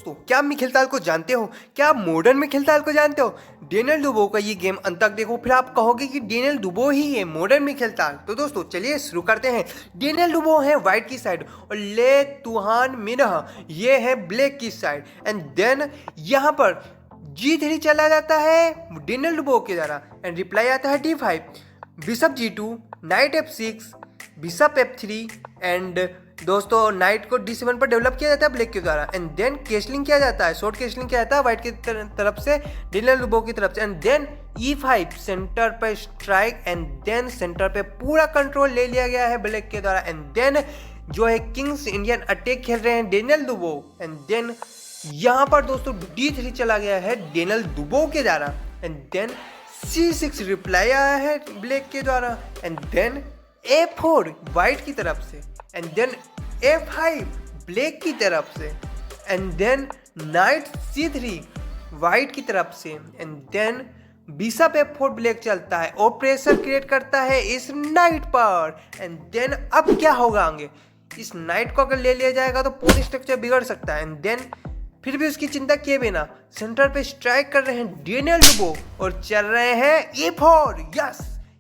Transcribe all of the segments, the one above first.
तो क्या मिखिलताल को जानते हो? क्या आप मॉडर्न मिखिलताल को जानते हो? डेनियल दुबो का ये गेम अंत तक देखो, फिर आप कहोगे कि डेनियल दुबो ही है मॉडर्न मिखिलताल। तो दोस्तों चलिए शुरू करते हैं। डेनियल दुबो है व्हाइट की साइड और ले तुहान मिनह ये है ब्लैक की साइड। एंड देन यहाँ पर G3 चला जाता है डेनियल दुबो के द्वारा एंड रिप्लाई आता है D5, bishop G2, night F6, bishop F3 and दोस्तों नाइट को D7 पर डेवलप किया जाता है ब्लैक के द्वारा। एंड देन केसलिंग किया जाता है, शॉर्ट केसलिंग किया जाता है व्हाइट की तरफ से डेनियल दुबो की तरफ से। एंड देन E5 सेंटर पे स्ट्राइक एंड देन सेंटर पे पूरा कंट्रोल ले लिया गया है ब्लैक के द्वारा। एंड देन जो है किंग्स इंडियन अटैक खेल रहे हैं डेनियल दुबो। एंड देन यहाँ पर दोस्तों D3 चला गया है डेनियल दुबो के द्वारा। एंड देन C6 रिप्लाई आया है ब्लैक के द्वारा। एंड देन A4 व्हाइट की तरफ से। एंड देन A5 ब्लैक की तरफ से। And then night C3 white की तरफ से। And then bishop F4 black चलता है और प्रेशर क्रिएट करता है इस नाइट पर। एंड देन अब क्या होगा आगे? इस नाइट को अगर ले लिया जाएगा तो पूरी स्ट्रक्चर बिगड़ सकता है। एंड देन फिर भी उसकी चिंता किए बिना सेंटर पे स्ट्राइक कर रहे हैं डेनियल दुबो और चल रहे हैं E4। यस,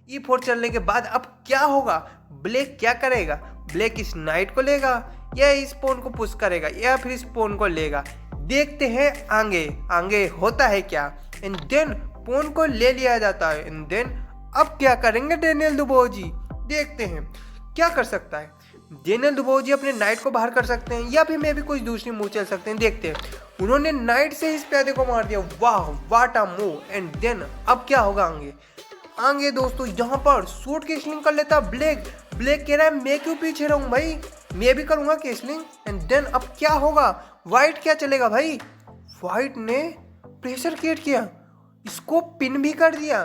E4 चलने के बाद अब क्या होगा? ब्लैक क्या करेगा? ब्लैक इस नाइट को लेगा या इस पॉन को पुश करेगा या फिर इस पॉन को लेगा? देखते हैं आगे आगे होता है क्या। एंड देन पॉन को ले लिया जाता है। एंड देन अब क्या करेंगे डेनियल दुबो जी? देखते हैं क्या कर सकता है डेनियल दुबो जी। अपने नाइट को बाहर कर सकते हैं या फिर मे भी कुछ दूसरी मूव चल सकते हैं। देखते हैं। उन्होंने नाइट से इस प्यादे को मार दिया। वाह what a move. And then अब क्या होगा आगे? आगे दोस्तों यहाँ पर शॉर्ट केसलिंग कर लेता ब्लैक। ब्लैक कह रहा है मैं क्यों पीछे रहूं भाई, मैं भी करूंगा केसलिंग। एंड देन अब क्या होगा? व्हाइट क्या चलेगा भाई? व्हाइट ने प्रेशर क्रिएट किया, इसको पिन भी कर दिया।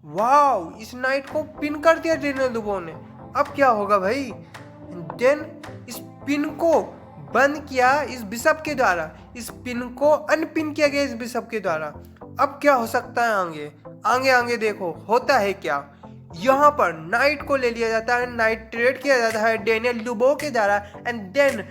वाह, इस नाइट को पिन कर दिया डेनियल दुबो ने। अब क्या होगा भाई? देन इस पिन को बंद किया इस बिशप के द्वारा, इस पिन को अनपिन किया गया इस बिशप के द्वारा। अब क्या हो सकता है आगे? आगे आगे देखो होता है क्या। यहाँ पर नाइट को ले लिया जाता है, नाइट ट्रेड किया जाता है डेनियल दुबो के द्वारा। एंड देन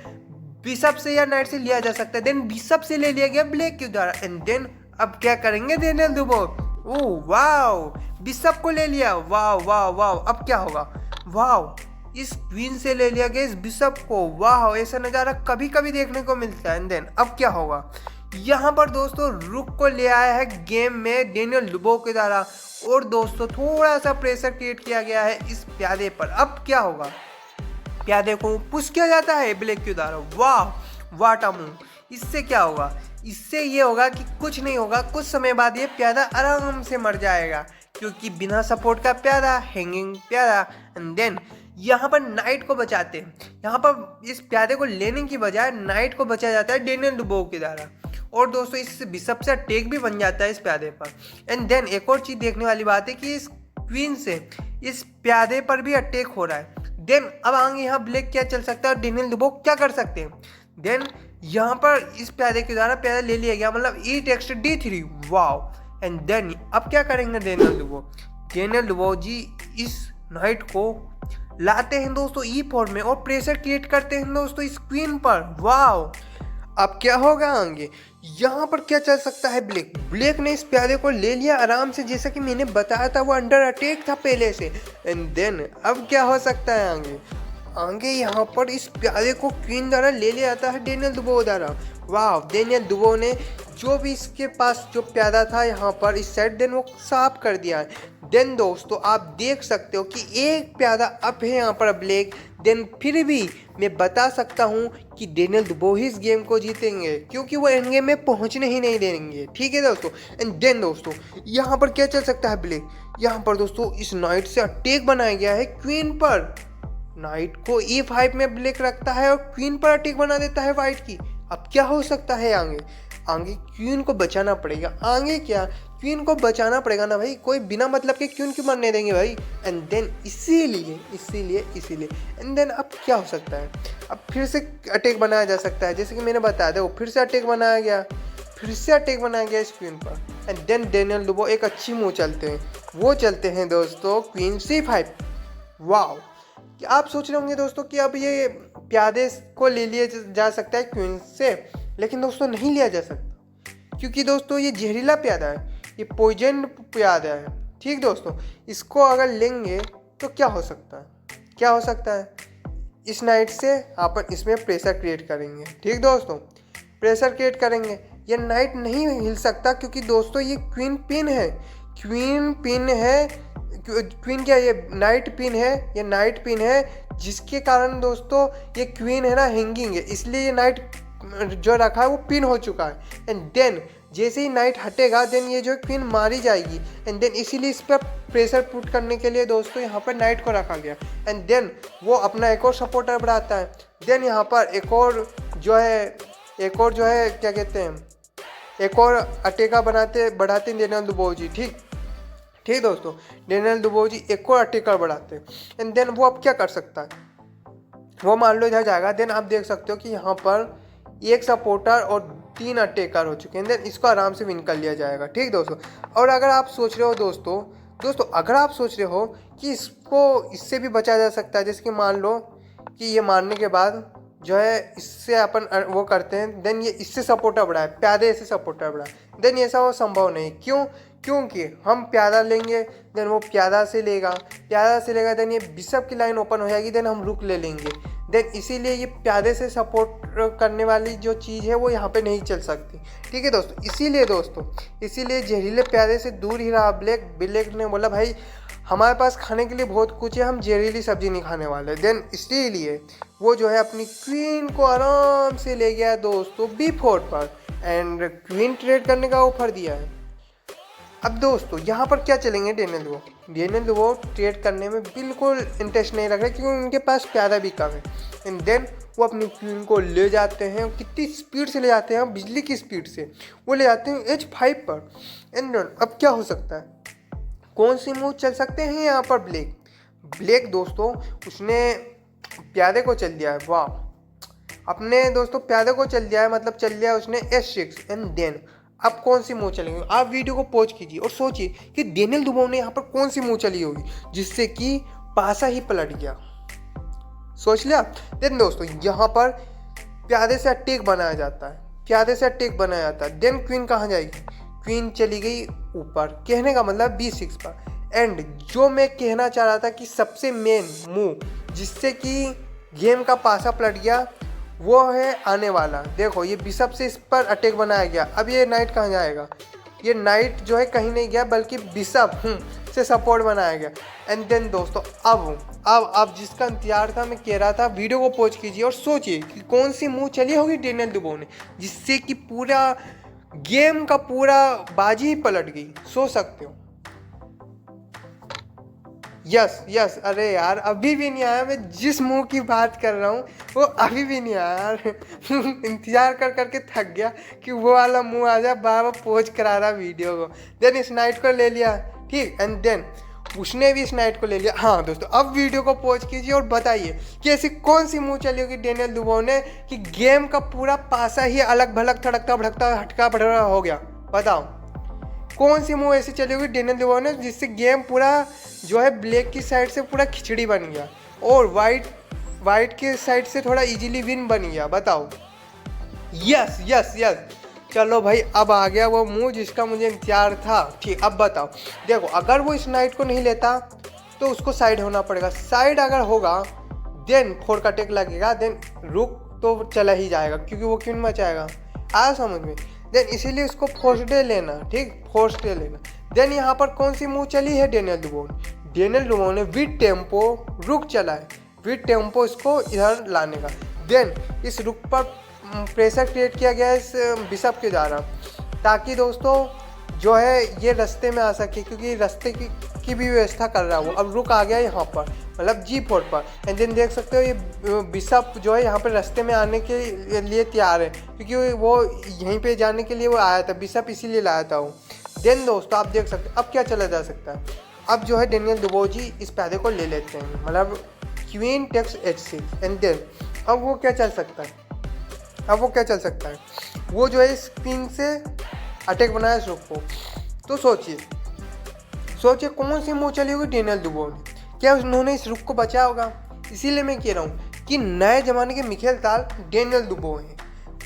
बिशप से या नाइट से लिया जा सकता है, देन बिशप से ले लिया गया ब्लैक के द्वारा। एंड देन अब क्या करेंगे डेनियल दुबो? ओह वाव, बिशप को ले लिया। वाव वाव वाव, अब क्या होगा? वाव, इस क्वीन से ले लिया गया इस बिशप को। वाह, ऐसा नज़ारा कभी कभी देखने को मिलता है। एंड देन अब क्या होगा? यहाँ पर दोस्तों रुक को ले आया है गेम में डेनियल दुबो के द्वारा और दोस्तों थोड़ा सा प्रेशर क्रिएट किया गया है इस प्यादे पर। अब क्या होगा? प्यादे को पुश किया जाता है ब्लैक के द्वारा। वाह व्हाट अ मूव। इससे क्या होगा? इससे ये होगा कि कुछ नहीं होगा, कुछ समय बाद ये प्यादा आराम से मर जाएगा क्योंकि बिना सपोर्ट का प्यादा, हैंगिंग प्यादा। एंड देन यहाँ पर नाइट को बचाते हैं। यहाँ पर इस प्यादे को लेने की बजाय नाइट को बचाया जाता है डेनियल दुबो के द्वारा। और दोस्तों इस बिशप से अटैक भी बन जाता है इस प्यादे पर। एंड देन एक और चीज़ देखने वाली बात है कि इस क्वीन से इस प्यादे पर भी अटैक हो रहा है। देन अब आगे यहाँ ब्लैक क्या चल सकता है और डेनियल दुबो क्या कर सकते हैं? देन यहाँ पर इस प्यादे के द्वारा प्यादा ले लिया गया, मतलब e text D3। Wow. And then अब क्या करेंगे डेनियल दुबो? डेनियल दुबो जी इस नाइट को लाते हैं दोस्तों E4 में और प्रेशर क्रिएट करते हैं दोस्तों इस क्वीन पर। वाव, अब क्या होगा आगे? यहाँ पर क्या चल सकता है? ब्लैक ने इस प्यादे को ले लिया आराम से, जैसा कि मैंने बताया था वो अंडर अटैक था पहले से। एंड देन अब क्या हो सकता है आगे? आगे यहाँ पर इस प्यादे को क्वीन द्वारा ले लिया जाता है डेनियल दुबो द्वारा। वाह, डेनियल दुबो ने जो भी इसके पास जो प्यादा था यहाँ पर इस साइड देन वो साफ कर दिया है। देन दोस्तों आप देख सकते हो कि एक प्यादा अप है यहाँ पर ब्लैक। देन फिर भी मैं बता सकता हूँ कि डेनियल दुबो ही इस गेम को जीतेंगे क्योंकि वो एंड गेम में पहुँचने ही नहीं देंगे। ठीक है दोस्तों। एंड देन दोस्तों यहाँ पर क्या चल सकता है ब्लैक? यहाँ पर दोस्तों इस नाइट से अटैक बनाया गया है क्वीन पर। नाइट को E5 में ब्लैक रखता है और क्वीन पर अटैक बना देता है वाइट की। अब क्या हो सकता है आगे? आगे क्वीन को बचाना पड़ेगा। आगे क्या? क्वीन को बचाना पड़ेगा ना भाई, कोई बिना मतलब के क्वीन क्यों मरने देंगे भाई? एंड देन इसीलिए एंड देन अब क्या हो सकता है? अब फिर से अटैक बनाया जा सकता है, जैसे कि मैंने बताया था। वो फिर से अटैक बनाया गया इस क्वीन पर। एंड देन डेनियल दुबो एक अच्छी मूव चलते हैं, वो चलते हैं दोस्तों क्वीन C5। वाह, आप सोच रहे होंगे दोस्तों कि अब ये प्यादे को ले लिया जा सकता है क्वीन से, लेकिन दोस्तों नहीं लिया जा सकता, क्योंकि दोस्तों ये जहरीला प्यादा है, ये पॉइजन प्यादा है। ठीक दोस्तों, इसको अगर लेंगे तो क्या हो सकता है, क्या हो सकता है, इस नाइट से अपन इसमें प्रेशर क्रिएट करेंगे। ठीक दोस्तों, प्रेशर क्रिएट करेंगे, ये नाइट नहीं हिल सकता, क्योंकि दोस्तों ये क्वीन पिन है, क्वीन पिन है, क्वीन क्या, ये नाइट पिन है, ये नाइट पिन है, जिसके कारण दोस्तों ये क्वीन है ना हैंगिंग है, इसलिए ये नाइट जो रखा है वो पिन हो चुका है। एंड देन जैसे ही नाइट हटेगा देन ये जो क्वीन मारी जाएगी, एंड देन इसीलिए इस पर प्रेशर पुट करने के लिए दोस्तों यहाँ पर नाइट को रखा गया। एंड देन वो अपना एक और सपोर्टर बढ़ाता है, देन यहाँ पर एक और जो है क्या कहते हैं, एक और अटेका बढ़ाते हैं डेनियल दुबोव जी। ठीक दोस्तों, डेनियल दुबोव जी एक और अटेकर बढ़ाते हैं, एंड देन वो अब क्या कर सकता है, वो मान लो इधर जाएगा, देन आप देख सकते हो कि यहाँ पर एक सपोर्टर और 3 अटैकर हो चुके हैं, देन इसको आराम से विन कर लिया जाएगा। ठीक दोस्तों, और अगर आप सोच रहे हो दोस्तों अगर आप सोच रहे हो कि इससे भी बचा जा सकता है, जैसे कि मान लो कि ये मारने के बाद जो है इससे अपन वो करते हैं, देन ये इससे सपोर्टर बढ़ाए, प्यादे से सपोर्टर बढ़ाए, देन ऐसा वो संभव नहीं। क्योंकि हम प्यादा लेंगे, देन वो प्यादा से लेगा, देन ये बिशप की लाइन ओपन हो जाएगी, देन हम रुक ले लेंगे, देन इसीलिए ये प्यादे से सपोर्ट करने वाली जो चीज़ है वो यहाँ पे नहीं चल सकती। ठीक है दोस्तों, इसीलिए जहरीले प्यादे से दूर ही रहा ब्लैक ने बोला भाई हमारे पास खाने के लिए बहुत कुछ है, हम जहरीली सब्जी नहीं खाने वाले, देन इसीलिए वो जो है अपनी क्वीन को आराम से ले गया दोस्तों B4 पर, एंड क्वीन ट्रेड करने का ऑफर दिया है। अब दोस्तों यहाँ पर क्या चलेंगे, डेनियल दुबोव ट्रेड करने में बिल्कुल इंटरेस्ट नहीं रख रहे, क्योंकि उनके पास प्यादा भी कम है, एंड देन वो अपनी क्वीन को ले जाते हैं, कितनी स्पीड से ले जाते हैं, बिजली की स्पीड से वो ले जाते हैं H5 पर। एंड देन अब क्या हो सकता है, कौन सी मूव चल सकते हैं यहाँ पर, ब्लैक दोस्तों उसने प्यादे को चल दिया है, वाह, अपने दोस्तों प्यादे को चल दिया है, मतलब चल दिया उसने H6, एंड देन अब कौन सी मूव चलेंगे, आप वीडियो को पॉज कीजिए और सोचिए कि डेनियल दुबोव ने यहाँ पर कौन सी मूव चली होगी जिससे कि पासा ही पलट गया, सोच लिया। देन दोस्तों यहाँ पर प्यादे से अटैक बनाया जाता है, देन क्वीन कहाँ जाएगी, क्वीन चली गई ऊपर, कहने का मतलब B6 पर। एंड जो मैं कहना चाह रहा था कि सबसे मेन मूव जिससे कि गेम का पासा पलट गया वो है आने वाला, देखो ये बिशप से इस पर अटैक बनाया गया, अब ये नाइट कहाँ जाएगा, ये नाइट जो है कहीं नहीं गया बल्कि बिशप से सपोर्ट बनाया गया। एंड देन दोस्तों अब जिसका इंतजार था, मैं कह रहा था वीडियो को पॉज कीजिए और सोचिए कि कौन सी मूव चली होगी डेनियल दुबोव ने जिससे कि पूरा गेम का पूरा बाजी ही पलट गई, सोच सकते हो। यस अरे यार अभी भी नहीं आया, मैं जिस मूव की बात कर रहा हूँ वो अभी भी नहीं आया यार इंतजार कर करके थक गया कि वो वाला मूव आ जाए, बार बार पोज करा रहा वीडियो को। देन इस नाइट को ले लिया, ठीक, एंड देन उसने भी इस नाइट को ले लिया। हाँ दोस्तों, अब वीडियो को पॉज कीजिए और बताइए कि ऐसी कौन सी मूव चली होगी डेनियल दुबोव ने कि गेम का पूरा पासा ही अलग भलग थड़कता भड़कता हटका बढ़ा हो गया, बताओ कौन सी मूव ऐसी चली होगी डेनियल दुबोव ने जिससे गेम पूरा जो है ब्लैक की साइड से पूरा खिचड़ी बन गया और वाइट के साइड से थोड़ा इजीली विन बन गया, बताओ। यस चलो भाई, अब आ गया वो मूव जिसका मुझे इंतजार था। ठीक, अब बताओ, देखो अगर वो इस नाइट को नहीं लेता तो उसको साइड होना पड़ेगा, साइड अगर होगा देन 4 का टेक लगेगा, देन रुक तो चला ही जाएगा क्योंकि वो क्यों मचाएगा, आया समझ में। देन इसीलिए उसको फोर्स डे लेना, ठीक, फोर्स डे लेना। देन यहाँ पर कौन सी मूव चली है डेनियल दुबोव ने विद टेम्पो रुक चला है, विद टेम्पो इसको इधर लाने का। देन इस रुक पर प्रेशर क्रिएट किया गया है इस बिशप के द्वारा ताकि दोस्तों जो है ये रास्ते में आ सके, क्योंकि रास्ते की भी व्यवस्था कर रहा है वो। अब रुक आ गया यहाँ पर, मतलब G4 पर, एंड देन देख सकते हो ये बिशप जो है यहाँ पर रास्ते में आने के लिए तैयार है क्योंकि वो यहीं पे जाने के लिए वो आया था, बिशप इसीलिए लाया था वो। देन दोस्तों आप देख सकते हो अब क्या चला जा सकता है, अब जो है डेनियल दुबोव जी इस प्यादे को ले लेते हैं, मतलब queen takes H6, and then अब वो क्या चल सकता है, वो जो है इस क्वीन से अटैक बनाया इस रुक को। तो सोचिए कौन सी मूव चली होगी डेनियल दुबोव ने, क्या उन्होंने इस रुक को बचाया होगा। इसीलिए मैं कह रहा हूँ कि नए ज़माने के मिखेल ताल डेनियल दुबो हैं,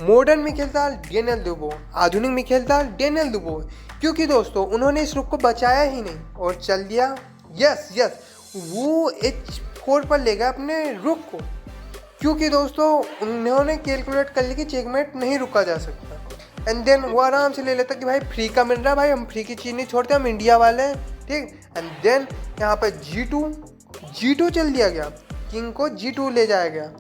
मॉडर्न मिखेल ताल डेनियल दुबो, आधुनिक मिखेल ताल डेनियल दुबो है। क्योंकि दोस्तों उन्होंने इस रुख को बचाया ही नहीं और चल दिया। यस यस, वो H4 पर ले गया अपने रुख को, क्योंकि दोस्तों उन्होंने कैलकुलेट कर लिया कि चेकमेट नहीं रुका जा सकता। एंड देन वो आराम से ले लेता कि भाई फ्री का मिल रहा है, भाई हम फ्री की चीज़ नहीं छोड़ते, हम इंडिया वाले हैं, ठीक। एंड देन यहाँ पर G2 चल दिया गया, किंग को G2 ले जाया गया।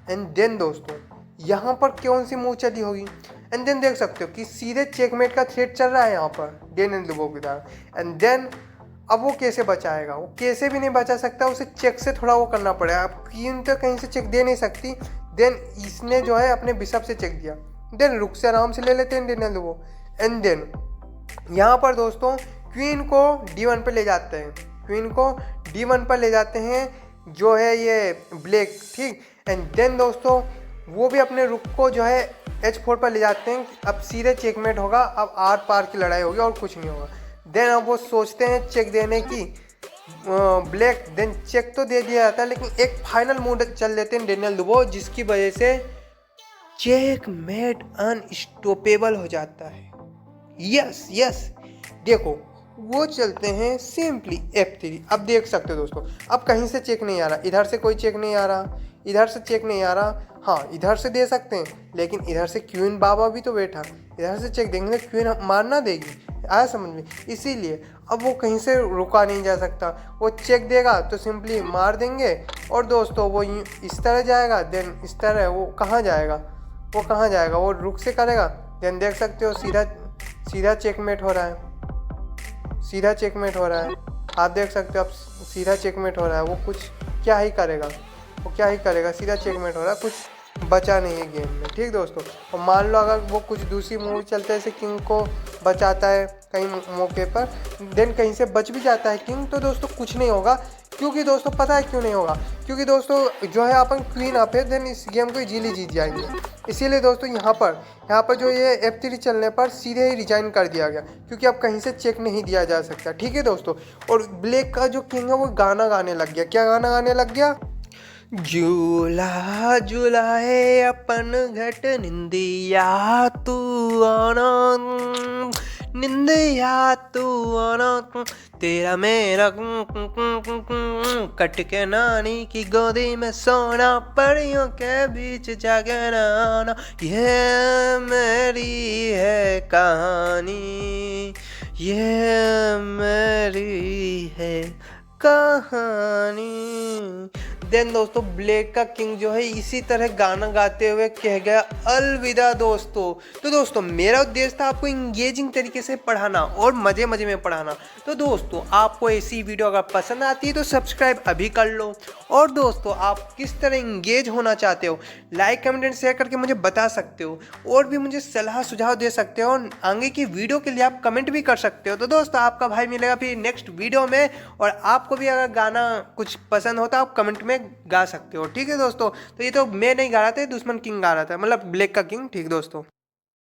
एंड देन दोस्तों यहाँ पर कौन सी मूव चली होगी, एंड देन देख सकते हो कि सीधे चेकमेट का थ्रेट चल रहा है यहाँ पर डेनियल दुबो की तरफ। एंड देन अब वो कैसे बचाएगा, वो कैसे भी नहीं बचा सकता, उसे चेक से थोड़ा वो करना पड़ेगा। अब क्वीन तो कहीं से चेक दे नहीं सकती, देन इसने जो है अपने बिशप से चेक दिया, देन रुक से आराम से ले लेते हैं डेनियल दुबो। एंड देन यहाँ पर दोस्तों क्वीन को D1 पे ले जाते हैं, क्वीन को D1 पर ले जाते हैं जो है ये ब्लैक, ठीक। एंड देन दोस्तों वो भी अपने रुक को जो है H4 पर ले जाते हैं। अब सीधे चेकमेट होगा, अब आर पार की लड़ाई होगी और कुछ नहीं होगा। देन अब वो सोचते हैं चेक देने की ब्लैक, देन चेक तो दे दिया जाता है, लेकिन एक फाइनल मूव चल देते हैं डेनियल दुबो, जिसकी वजह से चेकमेट अनस्टॉपेबल हो जाता है। यस यस, देखो वो चलते हैं सिंपली F3। अब देख सकते हो दोस्तों, अब कहीं से चेक नहीं आ रहा, इधर से कोई चेक नहीं आ रहा, इधर से चेक नहीं आ रहा। हाँ इधर से दे सकते हैं, लेकिन इधर से क्वीन बाबा भी तो बैठा, इधर से चेक देंगे तो क्वीन मारना देगी, आया समझ में। इसीलिए अब वो कहीं से रुका नहीं जा सकता, वो चेक देगा तो सिंपली मार देंगे। और दोस्तों वो इस तरह जाएगा, देन इस तरह, वो कहाँ जाएगा, वो कहाँ जाएगा, वो रुक से करेगा। देन देख सकते हो सीधा चेकमेट हो रहा है, सीधा चेकमेट हो रहा है। आप देख सकते हो अब सीधा चेकमेट हो रहा है, वो कुछ क्या ही करेगा, वो क्या ही करेगा, सीधा चेकमेट हो रहा है, कुछ बचा नहीं है गेम में, ठीक दोस्तों। और मान लो अगर वो कुछ दूसरी मूव चलते हैं, जैसे किंग को बचाता है कहीं मौके पर, देन कहीं से बच भी जाता है किंग, तो दोस्तों कुछ नहीं होगा। क्योंकि दोस्तों पता है क्यों नहीं होगा, क्योंकि दोस्तों जो है अपन क्वीन अप है, देन इस गेम को इजीली जीत जाएंगे। इसीलिए दोस्तों यहाँ पर जो ये F3 चलने पर सीधे ही रिजाइन कर दिया गया, क्योंकि अब कहीं से चेक नहीं दिया जा सकता, ठीक है दोस्तों। और ब्लैक का जो किंग है वो गाना गाने लग गया। क्या गाना गाने लग गया, झूला झूला है अपन घट निंदिया तू आना, निंदिया तू आना, तेरा मेरा कट के नानी की गोदी में सोना, परियों के बीच जागना, ये मेरी है कहानी, ये मेरी है कहानी। देन दोस्तों ब्लैक का किंग जो है इसी तरह गाना गाते हुए कह गया अलविदा दोस्तों। तो दोस्तों मेरा उद्देश्य था आपको इंगेजिंग तरीके से पढ़ाना और मज़े मज़े में पढ़ाना। तो दोस्तों आपको ऐसी वीडियो अगर पसंद आती है तो सब्सक्राइब अभी कर लो। और दोस्तों आप किस तरह इंगेज होना चाहते हो, लाइक कमेंट एंड शेयर करके मुझे बता सकते हो, और भी मुझे सलाह सुझाव दे सकते हो, और आगे की वीडियो के लिए आप कमेंट भी कर सकते हो। तो दोस्तों आपका भाई मिलेगा फिर नेक्स्ट वीडियो में, और आपको भी अगर गाना कुछ पसंद होता है आप कमेंट में गा सकते हो, ठीक है दोस्तों। तो ये तो मैं नहीं गा रहा था, दुश्मन किंग गा रहा था, मतलब ब्लैक का किंग, ठीक दोस्तों।